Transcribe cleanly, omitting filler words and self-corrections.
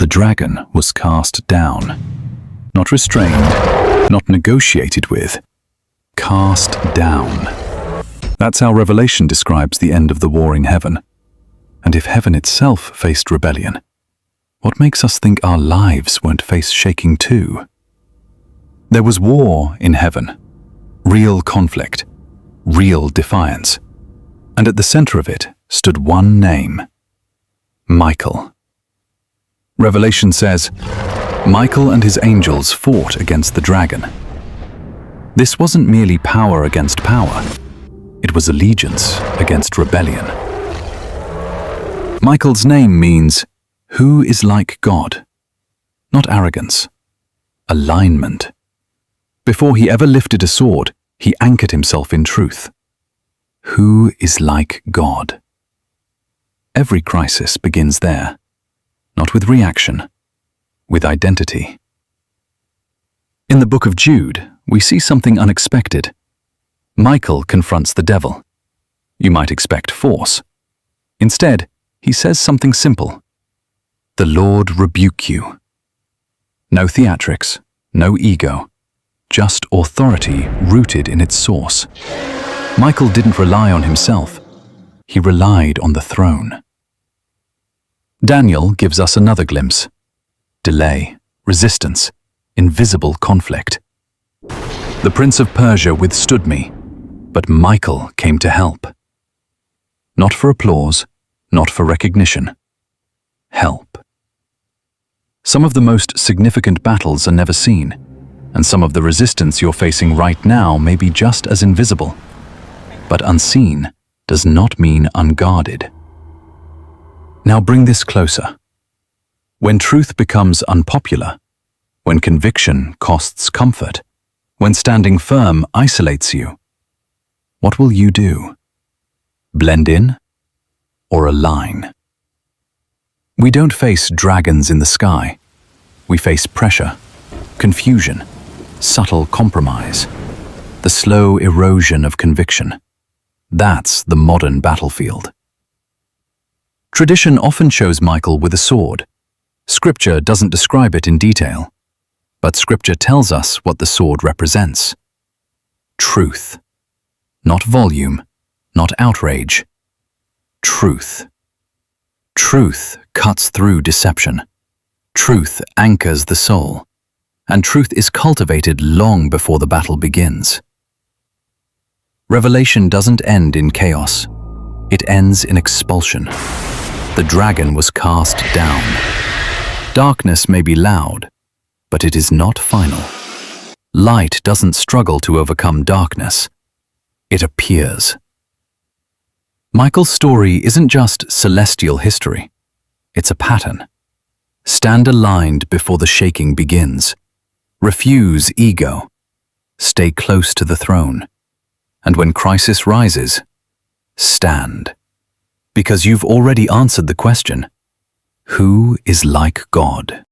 The dragon was cast down. Not restrained, not negotiated with. Cast down. That's how Revelation describes the end of the warring heaven. And if heaven itself faced rebellion, what makes us think our lives won't face shaking too? There was war in heaven, real conflict, real defiance, and at the center of it stood one name: Michael. Revelation says, Michael and his angels fought against the dragon. This wasn't merely power against power, it was allegiance against rebellion. Michael's name means, who is like God? Not arrogance, alignment. Before he ever lifted a sword, he anchored himself in truth. Who is like God? Every crisis begins there, not with reaction, with identity. In the book of Jude, we see something unexpected. Michael confronts the devil. You might expect force. Instead, he says something simple. The Lord rebuke you. No theatrics, no ego, just authority rooted in its source. Michael didn't rely on himself. He relied on the throne. Daniel gives us another glimpse. Delay, resistance, invisible conflict. The Prince of Persia withstood me, but Michael came to help. Not for applause, not for recognition. Help. Some of the most significant battles are never seen, and some of the resistance you're facing right now may be just as invisible. But unseen does not mean unguarded. Now bring this closer. When truth becomes unpopular, when conviction costs comfort, when standing firm isolates you, what will you do? Blend in or align? We don't face dragons in the sky. We face pressure, confusion, subtle compromise, the slow erosion of conviction. That's the modern battlefield. Tradition often shows Michael with a sword. Scripture doesn't describe it in detail, but Scripture tells us what the sword represents. Truth. Not volume, not outrage. Truth. Truth cuts through deception. Truth anchors the soul, and truth is cultivated long before the battle begins. Revelation doesn't end in chaos. It ends in expulsion. The dragon was cast down. Darkness may be loud, but it is not final. Light doesn't struggle to overcome darkness. It appears. Michael's story isn't just celestial history. It's a pattern. Stand aligned before the shaking begins. Refuse ego. Stay close to the throne. And when crisis rises, stand. Because you've already answered the question, who is like God?